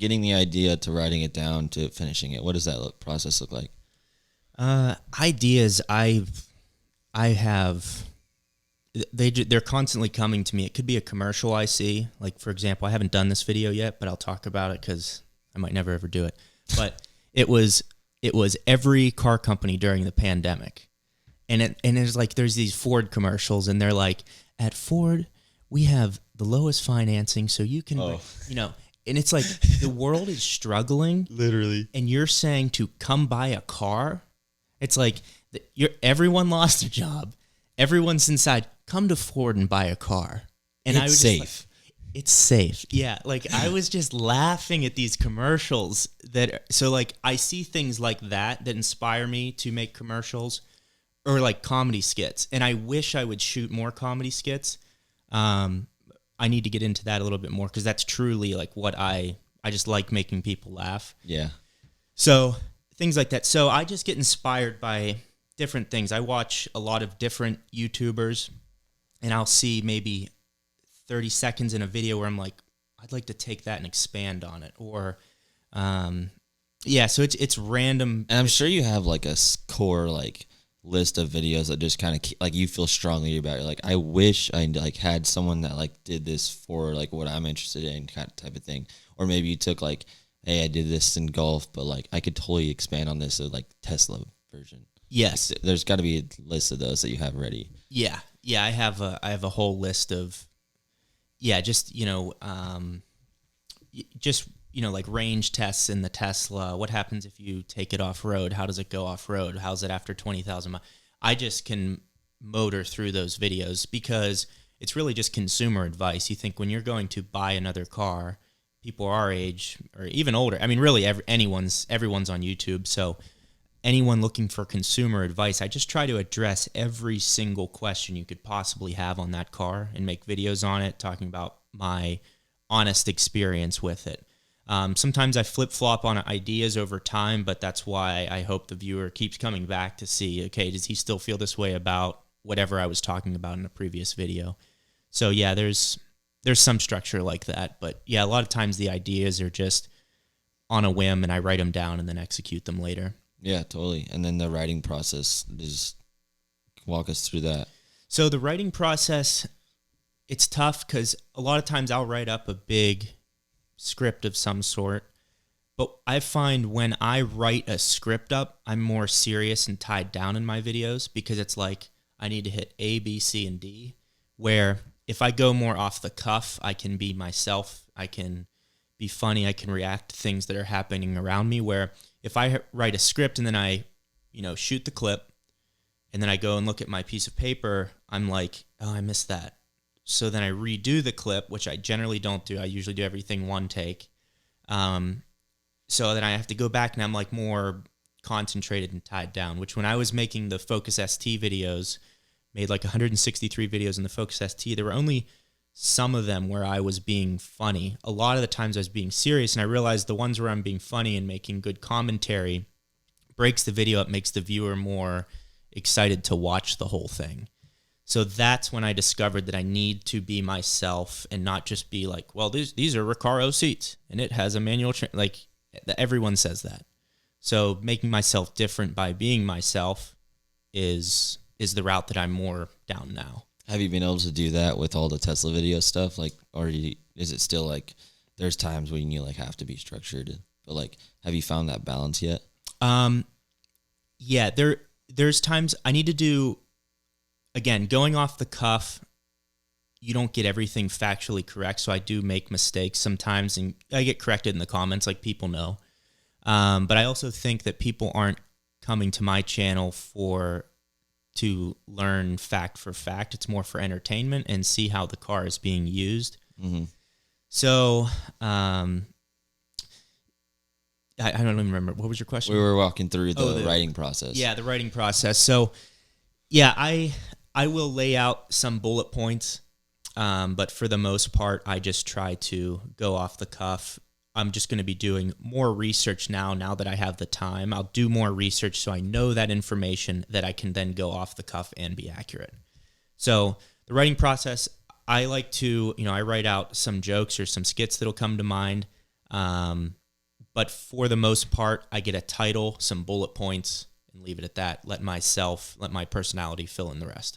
getting the idea to writing it down to finishing it, what does that process look like? Ideas I have, they're constantly coming to me. It could be a commercial I see. Like, for example, I haven't done this video yet, but I'll talk about it because I might never ever do it. But it was every car company during the pandemic. And it's like there's these Ford commercials, and they're like, at Ford, we have the lowest financing, so you can, and it's like the world is struggling. Literally. And you're saying to come buy a car? It's like everyone lost their job. Everyone's inside. Come to Ford and buy a car. And it's safe. It's safe. Yeah, like I was just laughing at these commercials so like I see things like that inspire me to make commercials or like comedy skits. And I wish I would shoot more comedy skits. I need to get into that a little bit more because that's truly like what I just like making people laugh. Yeah. So things like that. So I just get inspired by different things. I watch a lot of different YouTubers, and I'll see maybe 30 seconds in a video where I'm like, I'd like to take that and expand on it. Or, so it's random. And I'm sure you have like a core like list of videos that just kind of like you feel strongly about. You're like, I wish I like had someone that like did this for like what I'm interested in, kind of type of thing. Or maybe you took like, hey, I did this in golf, but like I could totally expand on this like Tesla version. Yes, like, there's got to be a list of those that you have ready. Yeah, I have a whole list of like range tests in the Tesla. What happens if you take it off road? How does it go off road? How's it after 20,000 miles? I just can motor through those videos because it's really just consumer advice. You think when you're going to buy another car, people our age or even older, I mean, really everyone's on YouTube. So anyone looking for consumer advice, I just try to address every single question you could possibly have on that car and make videos on it, talking about my honest experience with it. Sometimes I flip-flop on ideas over time, but that's why I hope the viewer keeps coming back to see, okay, does he still feel this way about whatever I was talking about in a previous video? So yeah, there's some structure like that, but yeah, a lot of times the ideas are just on a whim and I write them down and then execute them later. Yeah, totally. And then the writing process, just walk us through that. So the writing process, it's tough because a lot of times I'll write up a big script of some sort, but I find when I write a script up, I'm more serious and tied down in my videos because it's like I need to hit A, B, C, and D, where if I go more off the cuff, I can be myself, I can be funny, I can react to things that are happening around me, where if I write a script and then I, shoot the clip and then I go and look at my piece of paper, I'm like, oh, I missed that. So then I redo the clip, which I generally don't do. I usually do everything one take. So then I have to go back and I'm like more concentrated and tied down, which when I was making the Focus ST videos, made like 163 videos in the Focus ST, there were only some of them where I was being funny. A lot of the times I was being serious, and I realized the ones where I'm being funny and making good commentary breaks the video up, makes the viewer more excited to watch the whole thing. So that's when I discovered that I need to be myself and not just be like, well, these are Recaro seats and it has a manual like everyone says that. So making myself different by being myself is the route that I'm more down now. Have you been able to do that with all the Tesla video stuff? Like, or is it still like there's times when you like have to be structured, but like, have you found that balance yet? Yeah, there's times I need to do, again, going off the cuff, you don't get everything factually correct, so I do make mistakes sometimes, and I get corrected in the comments, like people know. But I also think that people aren't coming to my channel to learn fact for fact. It's more for entertainment and see how the car is being used. Mm-hmm. So, I don't even remember. What was your question? We were walking through the writing process. Yeah, the writing process. So, yeah, I will lay out some bullet points, but for the most part, I just try to go off the cuff. I'm just going to be doing more research now that I have the time. I'll do more research so I know that information that I can then go off the cuff and be accurate. So the writing process, I like to, I write out some jokes or some skits that'll come to mind. But for the most part, I get a title, some bullet points, and leave it at that. Let my personality fill in the rest.